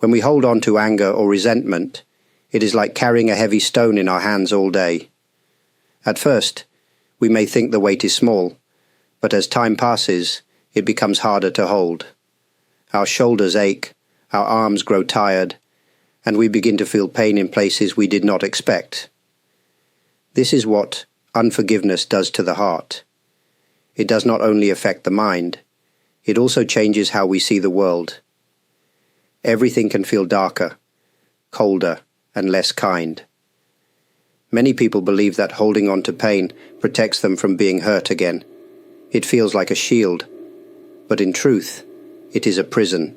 When we hold on to anger or resentment, it is like carrying a heavy stone in our hands all day. At first, we may think the weight is small, but as time passes, it becomes harder to hold. Our shoulders ache, our arms grow tired, and we begin to feel pain in places we did not expect. This is what unforgiveness does to the heart. It does not only affect the mind, it also changes how we see the world. Everything can feel darker, colder, and less kind. Many people believe that holding on to pain protects them from being hurt again. It feels like a shield, but in truth, it is a prison.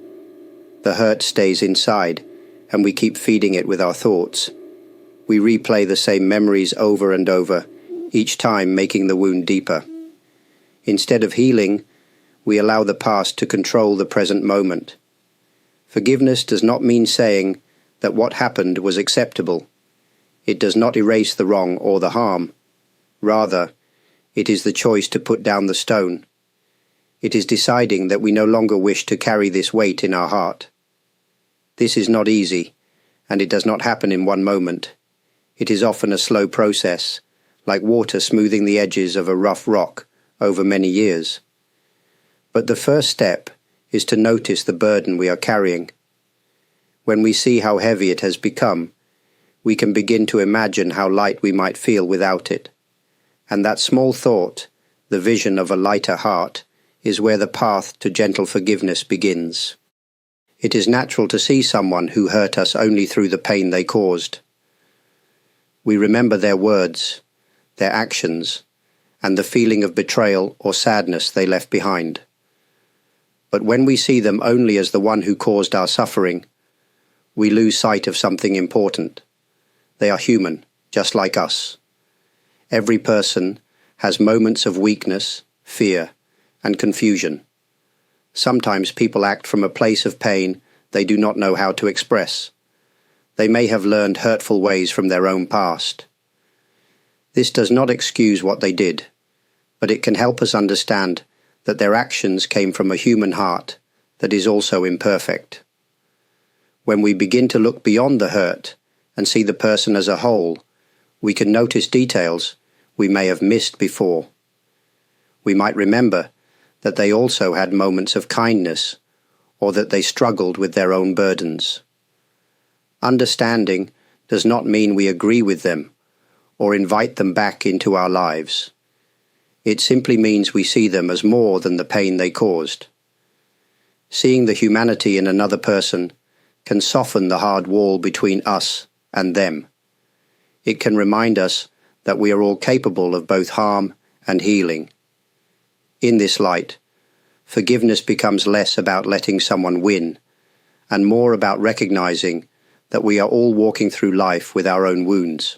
The hurt stays inside, and we keep feeding it with our thoughts. We replay the same memories over and over, each time making the wound deeper. Instead of healing, we allow the past to control the present moment. Forgiveness does not mean saying that what happened was acceptable. It does not erase the wrong or the harm. Rather, it is the choice to put down the stone. It is deciding that we no longer wish to carry this weight in our heart. This is not easy, and it does not happen in one moment. It is often a slow process, like water smoothing the edges of a rough rock over many years. But the first step is to notice the burden we are carrying. When we see how heavy it has become, we can begin to imagine how light we might feel without it. And that small thought, the vision of a lighter heart, is where the path to gentle forgiveness begins. It is natural to see someone who hurt us only through the pain they caused. We remember their words, their actions, and the feeling of betrayal or sadness they left behind. But when we see them only as the one who caused our suffering, we lose sight of something important. They are human, just like us. Every person has moments of weakness, fear, and confusion. Sometimes people act from a place of pain they do not know how to express. They may have learned hurtful ways from their own past. This does not excuse what they did, but it can help us understand that their actions came from a human heart that is also imperfect. When we begin to look beyond the hurt and see the person as a whole, we can notice details we may have missed before. We might remember that they also had moments of kindness, or that they struggled with their own burdens. Understanding does not mean we agree with them or invite them back into our lives. It simply means we see them as more than the pain they caused. Seeing the humanity in another person can soften the hard wall between us and them. It can remind us that we are all capable of both harm and healing. In this light, forgiveness becomes less about letting someone win and more about recognizing that we are all walking through life with our own wounds.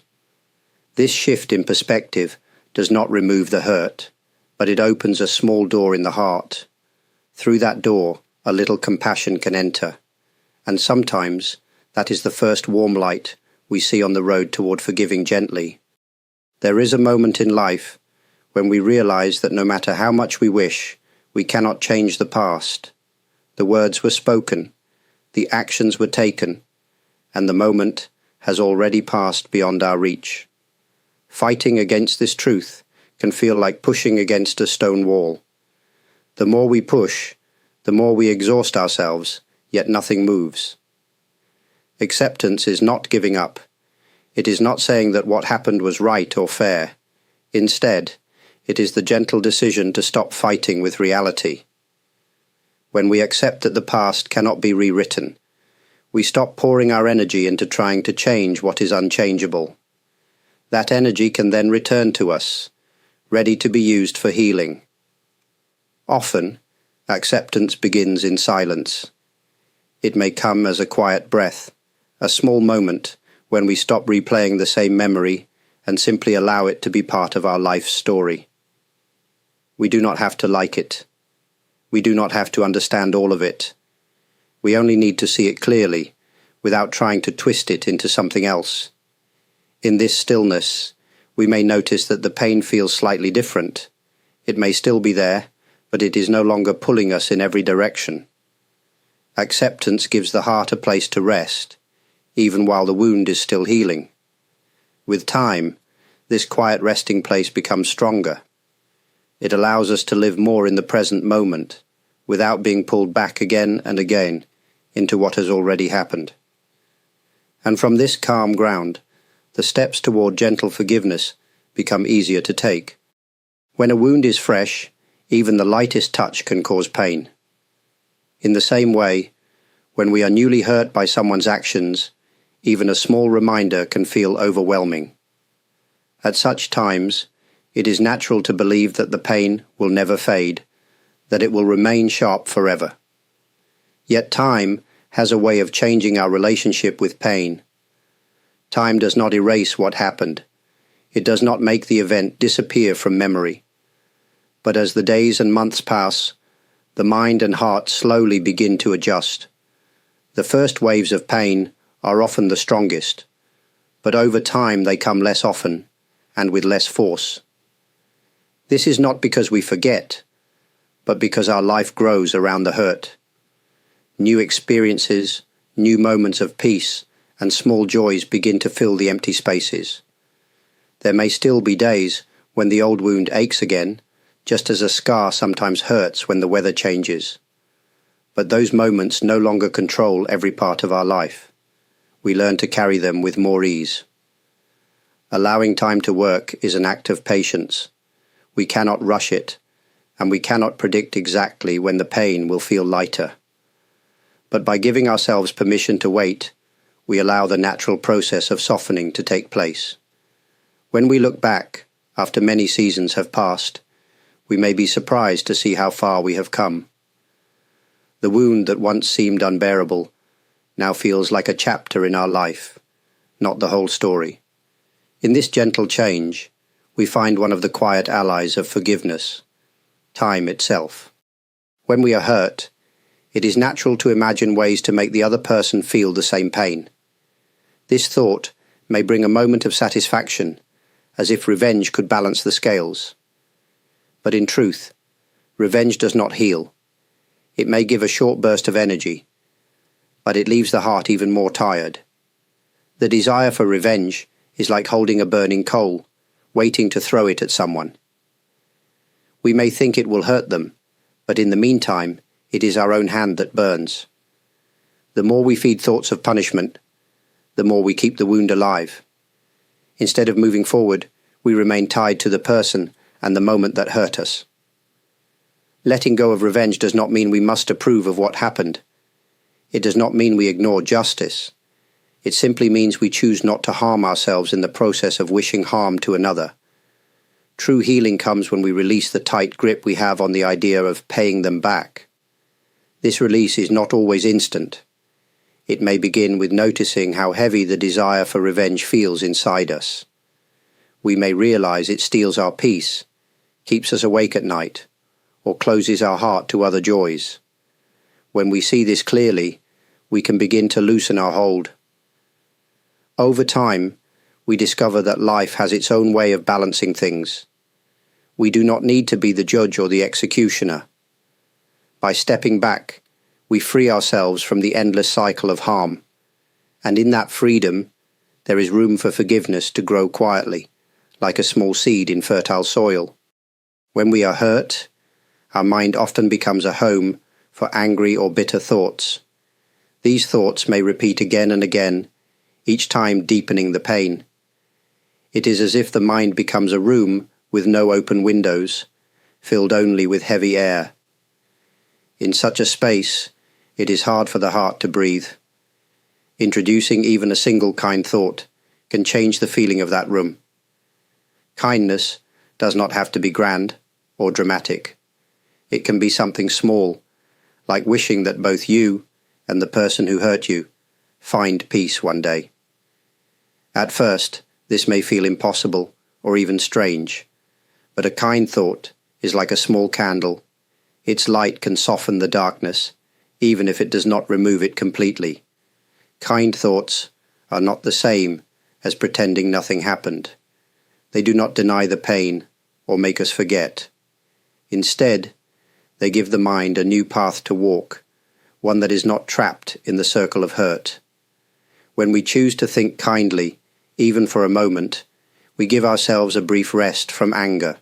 This shift in perspective does not remove the hurt, but it opens a small door in the heart. Through that door, a little compassion can enter, and sometimes that is the first warm light we see on the road toward forgiving gently. There is a moment in life when we realize that no matter how much we wish, we cannot change the past. The words were spoken, the actions were taken, and the moment has already passed beyond our reach. Fighting against this truth can feel like pushing against a stone wall. The more we push, the more we exhaust ourselves, yet nothing moves. Acceptance is not giving up. It is not saying that what happened was right or fair. Instead, it is the gentle decision to stop fighting with reality. When we accept that the past cannot be rewritten, we stop pouring our energy into trying to change what is unchangeable. That energy can then return to us, ready to be used for healing. Often, acceptance begins in silence. It may come as a quiet breath, a small moment when we stop replaying the same memory and simply allow it to be part of our life story. We do not have to like it. We do not have to understand all of it. We only need to see it clearly, without trying to twist it into something else. In this stillness, we may notice that the pain feels slightly different. It may still be there, but it is no longer pulling us in every direction. Acceptance gives the heart a place to rest, even while the wound is still healing. With time, this quiet resting place becomes stronger. It allows us to live more in the present moment, without being pulled back again and again into what has already happened. And from this calm ground, the steps toward gentle forgiveness become easier to take. When a wound is fresh, even the lightest touch can cause pain. In the same way, when we are newly hurt by someone's actions, even a small reminder can feel overwhelming. At such times, it is natural to believe that the pain will never fade, that it will remain sharp forever. Yet time has a way of changing our relationship with pain. Time does not erase what happened. It does not make the event disappear from memory. But as the days and months pass, the mind and heart slowly begin to adjust. The first waves of pain are often the strongest, but over time they come less often and with less force. This is not because we forget, but because our life grows around the hurt. New experiences, new moments of peace, and small joys begin to fill the empty spaces. There may still be days when the old wound aches again, just as a scar sometimes hurts when the weather changes. But those moments no longer control every part of our life. We learn to carry them with more ease. Allowing time to work is an act of patience. We cannot rush it, and we cannot predict exactly when the pain will feel lighter. But by giving ourselves permission to wait, we allow the natural process of softening to take place. When we look back, after many seasons have passed, we may be surprised to see how far we have come. The wound that once seemed unbearable now feels like a chapter in our life, not the whole story. In this gentle change, we find one of the quiet allies of forgiveness, time itself. When we are hurt, it is natural to imagine ways to make the other person feel the same pain. This thought may bring a moment of satisfaction, as if revenge could balance the scales. But in truth, revenge does not heal. It may give a short burst of energy, but it leaves the heart even more tired. The desire for revenge is like holding a burning coal, waiting to throw it at someone. We may think it will hurt them, but in the meantime, it is our own hand that burns. The more we feed thoughts of punishment, the more we keep the wound alive. Instead of moving forward, we remain tied to the person and the moment that hurt us. Letting go of revenge does not mean we must approve of what happened. It does not mean we ignore justice. It simply means we choose not to harm ourselves in the process of wishing harm to another. True healing comes when we release the tight grip we have on the idea of paying them back. This release is not always instant. It may begin with noticing how heavy the desire for revenge feels inside us. We may realize it steals our peace, keeps us awake at night, or closes our heart to other joys. When we see this clearly, we can begin to loosen our hold. Over time, we discover that life has its own way of balancing things. We do not need to be the judge or the executioner. By stepping back, we free ourselves from the endless cycle of harm, and in that freedom, there is room for forgiveness to grow quietly, like a small seed in fertile soil. When we are hurt, our mind often becomes a home for angry or bitter thoughts. These thoughts may repeat again and again, each time deepening the pain. It is as if the mind becomes a room with no open windows, filled only with heavy air. In such a space, it is hard for the heart to breathe. Introducing even a single kind thought can change the feeling of that room. Kindness does not have to be grand or dramatic. It can be something small, like wishing that both you and the person who hurt you find peace one day. At first, this may feel impossible or even strange, but a kind thought is like a small candle. Its light can soften the darkness, even if it does not remove it completely. Kind thoughts are not the same as pretending nothing happened. They do not deny the pain or make us forget. Instead, they give the mind a new path to walk, one that is not trapped in the circle of hurt. When we choose to think kindly, even for a moment, we give ourselves a brief rest from anger.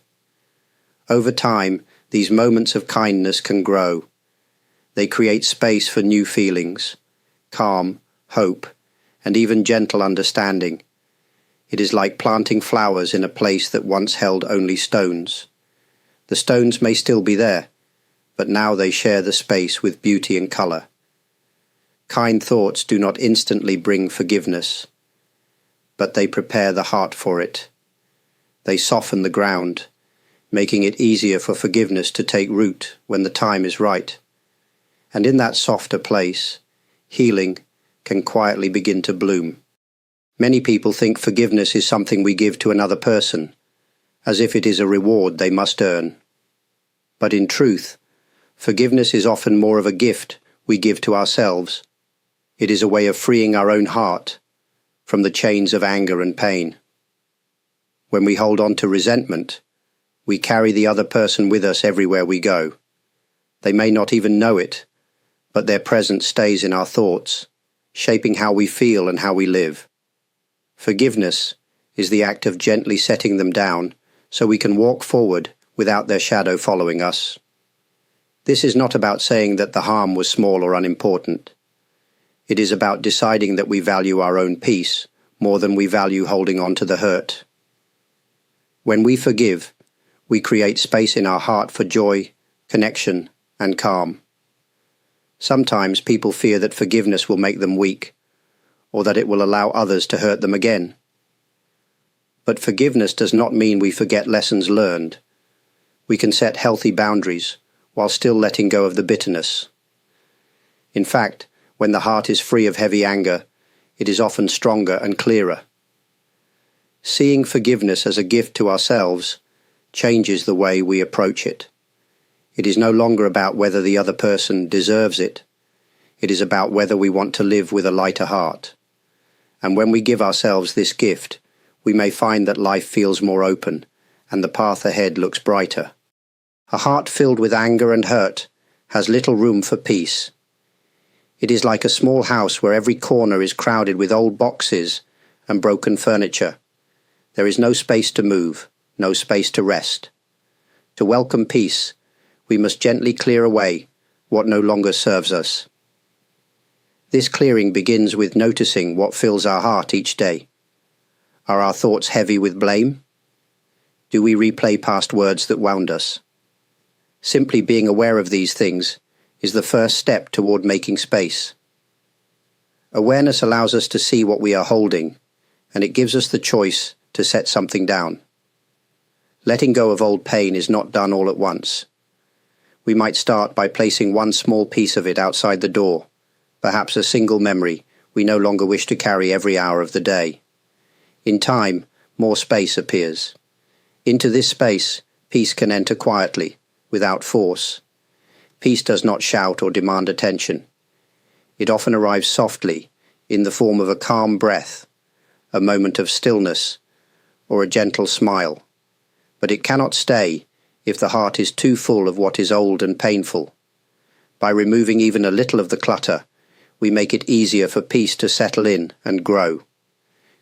Over time, these moments of kindness can grow. They create space for new feelings, calm, hope, and even gentle understanding. It is like planting flowers in a place that once held only stones. The stones may still be there, but now they share the space with beauty and colour. Kind thoughts do not instantly bring forgiveness, but they prepare the heart for it. They soften the ground, making it easier for forgiveness to take root when the time is right. And in that softer place, healing can quietly begin to bloom. Many people think forgiveness is something we give to another person, as if it is a reward they must earn. But in truth, forgiveness is often more of a gift we give to ourselves. It is a way of freeing our own heart from the chains of anger and pain. When we hold on to resentment, we carry the other person with us everywhere we go. They may not even know it, but their presence stays in our thoughts, shaping how we feel and how we live. Forgiveness is the act of gently setting them down so we can walk forward without their shadow following us. This is not about saying that the harm was small or unimportant. It is about deciding that we value our own peace more than we value holding on to the hurt. When we forgive, we create space in our heart for joy, connection, and calm. Sometimes people fear that forgiveness will make them weak, or that it will allow others to hurt them again. But forgiveness does not mean we forget lessons learned. We can set healthy boundaries while still letting go of the bitterness. In fact, when the heart is free of heavy anger, it is often stronger and clearer. Seeing forgiveness as a gift to ourselves changes the way we approach it. It is no longer about whether the other person deserves it. It is about whether we want to live with a lighter heart. And when we give ourselves this gift, we may find that life feels more open and the path ahead looks brighter. A heart filled with anger and hurt has little room for peace. It is like a small house where every corner is crowded with old boxes and broken furniture. There is no space to move, no space to rest. To welcome peace, we must gently clear away what no longer serves us. This clearing begins with noticing what fills our heart each day. Are our thoughts heavy with blame? Do we replay past words that wound us? Simply being aware of these things is the first step toward making space. Awareness allows us to see what we are holding, and it gives us the choice to set something down. Letting go of old pain is not done all at once. We might start by placing one small piece of it outside the door, perhaps a single memory we no longer wish to carry every hour of the day. In time, more space appears. Into this space, peace can enter quietly, without force. Peace does not shout or demand attention. It often arrives softly, in the form of a calm breath, a moment of stillness, or a gentle smile. But it cannot stay if the heart is too full of what is old and painful. By removing even a little of the clutter, we make it easier for peace to settle in and grow.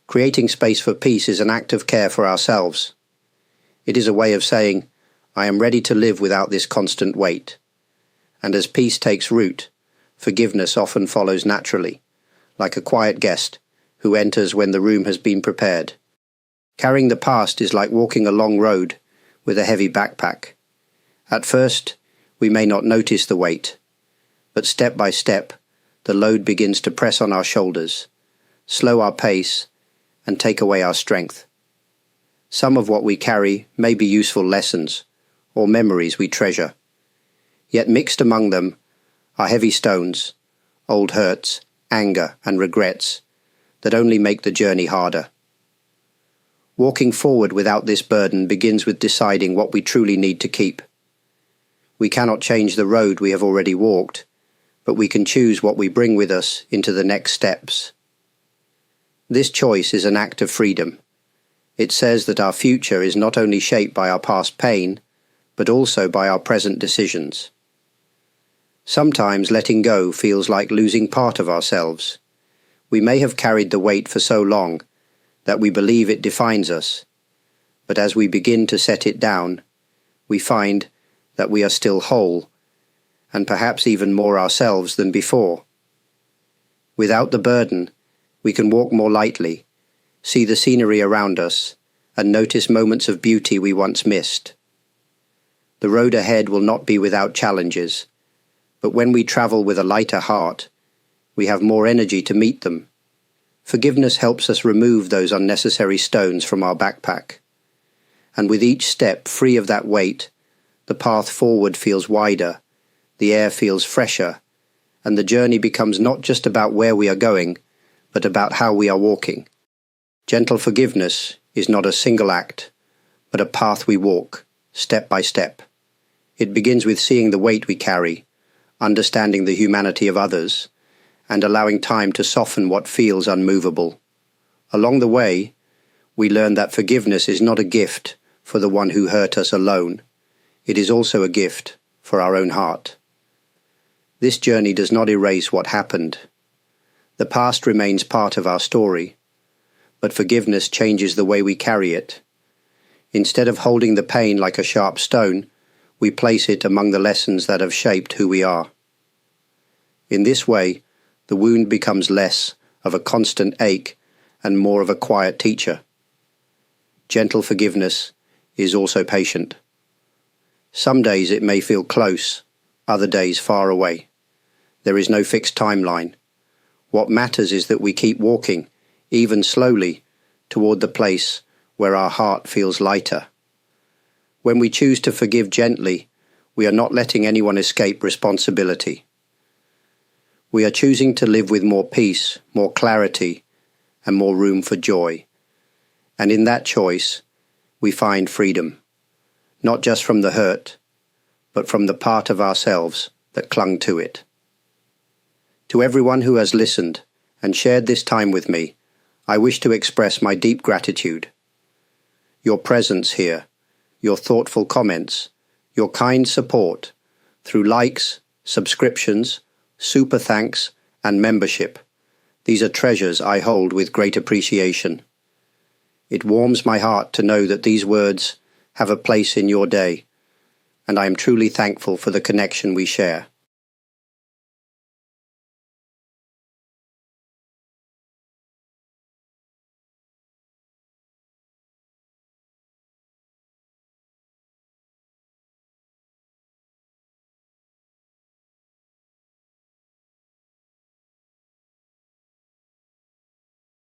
Creating space for peace is an act of care for ourselves. It is a way of saying, I am ready to live without this constant weight. And as peace takes root, forgiveness often follows naturally, like a quiet guest who enters when the room has been prepared. Carrying the past is like walking a long road with a heavy backpack. At first, we may not notice the weight, but step by step, the load begins to press on our shoulders, slow our pace, and take away our strength. Some of what we carry may be useful lessons or memories we treasure. Yet mixed among them are heavy stones, old hurts, anger, and regrets that only make the journey harder. Walking forward without this burden begins with deciding what we truly need to keep. We cannot change the road we have already walked, but we can choose what we bring with us into the next steps. This choice is an act of freedom. It says that our future is not only shaped by our past pain, but also by our present decisions. Sometimes letting go feels like losing part of ourselves. We may have carried the weight for so long that we believe it defines us, but as we begin to set it down, we find that we are still whole, and perhaps even more ourselves than before. Without the burden, we can walk more lightly, see the scenery around us, and notice moments of beauty we once missed. The road ahead will not be without challenges, but when we travel with a lighter heart, we have more energy to meet them. Forgiveness helps us remove those unnecessary stones from our backpack. And with each step free of that weight, the path forward feels wider, the air feels fresher, and the journey becomes not just about where we are going, but about how we are walking. Gentle forgiveness is not a single act, but a path we walk, step by step. It begins with seeing the weight we carry, understanding the humanity of others, and allowing time to soften what feels unmovable. Along the way, we learn that forgiveness is not a gift for the one who hurt us alone. It is also a gift for our own heart. This journey does not erase what happened. The past remains part of our story, but forgiveness changes the way we carry it. Instead of holding the pain like a sharp stone, we place it among the lessons that have shaped who we are. In this way, the wound becomes less of a constant ache and more of a quiet teacher. Gentle forgiveness is also patient. Some days it may feel close, other days far away. There is no fixed timeline. What matters is that we keep walking, even slowly, toward the place where our heart feels lighter. When we choose to forgive gently, we are not letting anyone escape responsibility. We are choosing to live with more peace, more clarity, and more room for joy. And in that choice, we find freedom, not just from the hurt, but from the part of ourselves that clung to it. To everyone who has listened and shared this time with me, I wish to express my deep gratitude. Your presence here, your thoughtful comments, your kind support, through likes, subscriptions, super thanks, and membership. These are treasures I hold with great appreciation. It warms my heart to know that these words have a place in your day, and I am truly thankful for the connection we share.